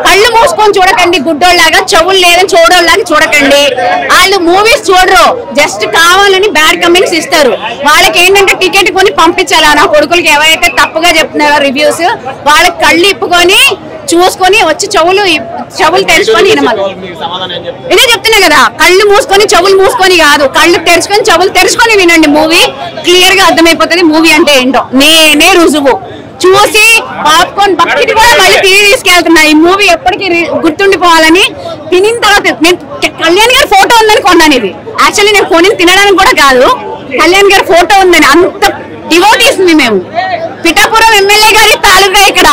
కళ్ళు మూసుకొని చూడకండి గుడ్డోళ్ళలాగా, చెవులు లేదని చూడోళ్ళలాగా చూడకండి. వాళ్ళు మూవీస్ చూడరు, జస్ట్ కావాలని బ్యాడ్ కమెంట్స్ ఇస్తారు. వాళ్ళకి ఏంటంటే టికెట్ కొని పంపించాలా నా కొడుకులకి ఎవరైతే తప్పుగా చెప్తున్నారో రివ్యూస్, వాళ్ళకి కళ్ళు ఇప్పుకొని చూసుకొని వచ్చి చెవులు తెరుచుకొని వినమని. ఇదే చెప్తున్నా కదా, కళ్ళు మూసుకొని చెవులు మూసుకొని కాదు, కళ్ళు తెరుచుకొని చెవులు తెరుచుకొని వినండి. మూవీ క్లియర్ గా అర్థమైపోతుంది మూవీ అంటే ఏంటో. నేనే రుజువు చూసి పాప్కార్న్ బకెట్ కూడా మళ్ళీ తిరిగి తీసుకెళ్తున్నా. ఈ మూవీ ఎప్పటికీ గుర్తుండిపోవాలని. తినిన తర్వాత నేను కళ్యాణ్ గారి ఫోటో ఉందని కొన్నాను. ఇది యాక్చువల్లీ నేను కొని తినడానికి కూడా కాదు, కళ్యాణ్ గారి ఫోటో ఉందని. అంత డివోటీస్ మేము. పిఠాపురం ఎమ్మెల్యే గారి తాలూకా ఇక్కడ.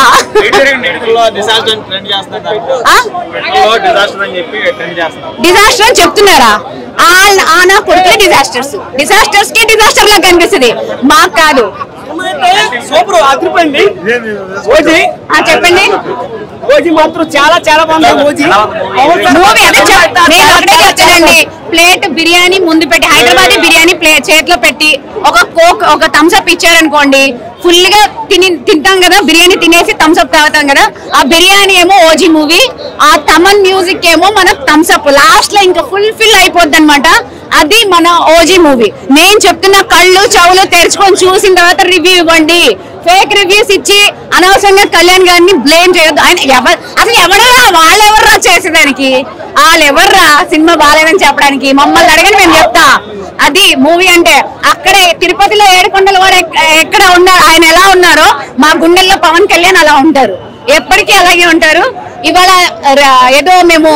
డిజాస్టర్ అని చెప్తున్నారా? నా కొడుకులే డిజాస్టర్స్ కి డిజాస్టర్ లా కనిపిస్తుంది, మాకు కాదు. చెప్పండి. మాత్రం చాలా చాలా బాగుంది మూవీ. నేను ఒకటే చెప్తానండి, ప్లేట్ బిర్యానీ ముందు పెట్టి, హైదరాబాదీ బిర్యానీ ప్లేట్ చేతిలో పెట్టి ఒక కోక్ ఒక థమ్స్అప్ ఇచ్చారనుకోండి, ఫుల్ గా తింటాం కదా, బిర్యానీ తినేసి థమ్స్అప్ తాగుతాం కదా. ఆ బిర్యానీ ఏమో ఓజీ మూవీ, ఆ తమన్ మ్యూజిక్ ఏమో మనకు థమ్స్అప్. లాస్ట్ లో ఇంకా ఫుల్ఫిల్ అయిపోద్ది అనమాట. అది మన ఓజీ మూవీ. నేను చెప్తున్న కళ్ళు చెవులు తెరుచుకొని చూసిన తర్వాత రివ్యూ ఇవ్వండి. ఫేక్ రివ్యూస్ ఇచ్చి అనవసరంగా కళ్యాణ్ గారిని బ్లేమ్ చేయొద్దు. ఆయన అసలు ఎవడరా, వాళ్ళెవర్రా చేసేదానికి? వాళ్ళెవర్రా సినిమా బాగాలేదని చెప్పడానికి? మమ్మల్ని అడగని మేము చెప్తా. అది మూవీ అంటే. అక్కడే తిరుపతిలో ఏడుకొండల వాడు ఎక్కడ ఉన్నారు, ఆయన ఎలా ఉన్నారో మా గుండెల్లో పవన్ కళ్యాణ్ అలా ఉంటారు, ఎప్పటికీ అలాగే ఉంటారు. ఇవాళ ఏదో మేము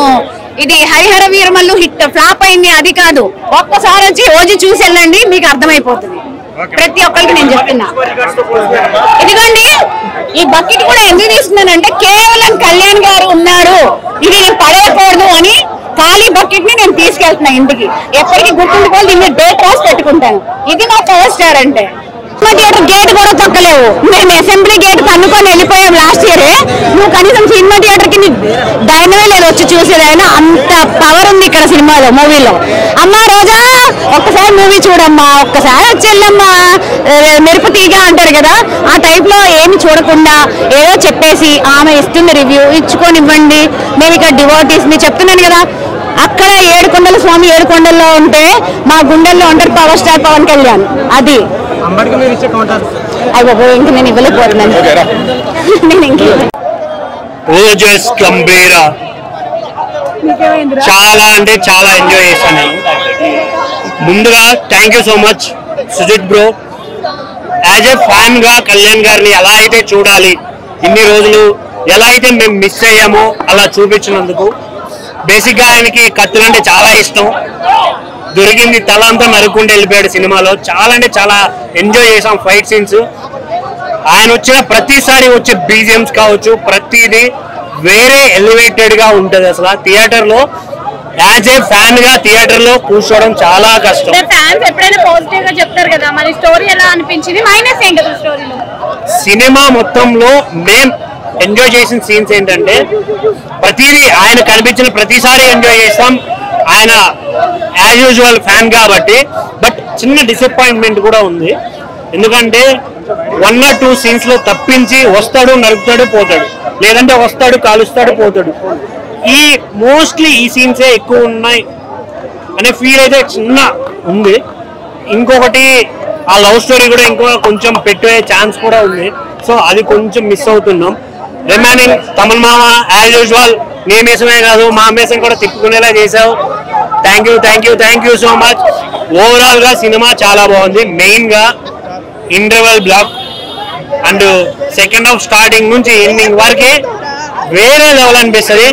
ఇది హరిహర వీరమల్లు హిట్ ఫ్లాప్ అయింది అది కాదు, ఒక్కసారి వచ్చి ఓజీ చూసి వెళ్ళండి, మీకు అర్థమైపోతుంది. ప్రతి ఒక్కరికి నేను చెప్తున్నా. ఇదిగోండి, ఈ బకెట్ కూడా ఎందుకు తీసుకున్నానంటే కేవలం కళ్యాణ్ గారు ఉన్నారు, ఇది నేను పడేయకూడదు అని ఖాళీ బకెట్ ని నేను తీసుకెళ్తున్నా ఇంటికి. ఎప్పటికీ గుర్తుండిపోయి దీన్ని డేట్ రాసి పెట్టుకుంటాను. ఇది మా పవర్ స్టార్ అంటే. థియేటర్ గేట్ కూడా తొక్కలేవు. మేము అసెంబ్లీ గేట్ కనుక్కొని వెళ్ళిపోయాం లాస్ట్ ఇయర్. నువ్వు కనీసం సినిమా థియేటర్ కి ధైర్యమే లేదు వచ్చి చూసేది. అయినా అంత పవర్ ఉంది ఇక్కడ సినిమాలో, మూవీలో. అమ్మా రోజా ఒక్కసారి మూవీ చూడమ్మా, ఒక్కసారి వచ్చి వెళ్ళమ్మా, మెరుపు తీగ అంటారు కదా, ఆ టైప్ లో ఏమి చూడకుండా ఏదో చెప్పేసి ఆమె ఇస్తుంది రివ్యూ ఇచ్చుకొని ఇవ్వండి. మేము ఇక్కడ డివోటీస్ ని చెప్తున్నాను కదా. అక్కడ ఏడుకొండల స్వామి ఏడుకొండల్లో ఉంటే మా గుండెల్లో ఉంటారు పవర్ స్టార్ పవన్ కళ్యాణ్. అది ఇంక నేను ఇవ్వలేకపోతున్నాను. రోజెస్ గంభీర చాలా అంటే చాలా ఎంజాయ్ చేశాను నేను. ముందుగా thank you so much Sujith bro. As a fan గా కళ్యాణ్ గారిని ఎలా అయితే చూడాలి, ఇన్ని రోజులు ఎలా అయితే మేము మిస్ అయ్యామో అలా చూపించినందుకు. బేసిక్ గా ఆయనకి కత్తులు అంటే చాలా ఇష్టం. దొరికింది తల అంతా నరుక్కుంటూ వెళ్ళిపోయాడు సినిమాలో. చాలా అంటే చాలా ఎంజాయ్ చేసాం ఫైట్ సీన్స్. ఆయన వచ్చిన ప్రతిసారి వచ్చే బీజిఎమ్స్ కావచ్చు, ప్రతిదీ వేరే ఎలివేటెడ్ గా ఉంటది. అసలు థియేటర్ లో యాజ్ ఏ ఫ్యాన్ గా థియేటర్ లో కూర్చోవడం చాలా కష్టం. సినిమా మొత్తంలో మేం ఎంజాయ్ చేసిన సీన్స్ ఏంటంటే, ప్రతిదీ ఆయన కనిపించిన ప్రతిసారి ఎంజాయ్ చేస్తాం. ఆయన యాజ్ యూజువల్ ఫ్యాన్ కాబట్టి. బట్ చిన్న డిసప్పాయింట్మెంట్ కూడా ఉంది. ఎందుకంటే 1 or 2 సీన్స్ లో తప్పించి వస్తాడు, నరుకుతాడు, పోతాడు, లేదంటే వస్తాడు, కాలుస్తాడు, పోతాడు. ఈ మోస్ట్లీ ఈ సీన్సే ఎక్కువ ఉన్నాయి అనే ఫీల్ అయితే చిన్న ఉంది. ఇంకొకటి ఆ లవ్ స్టోరీ కూడా ఇంకో కొంచెం పెట్టే ఛాన్స్ కూడా ఉంది. సో అది కొంచెం మిస్ అవుతున్నాం. రిమైనింగ్ తమన్ మామ యాజ్ యూజువల్ నీ మేసమే కాదు మా మేసం కూడా తిప్పుకునేలా చేసావు. Thank you so much. Overall గా సినిమా చాలా బాగుంది. మెయిన్ గా interval block and second half starting నుంచి ఎండింగ్ వరకే వేరే లెవెల్ అనిపిస్తుంది.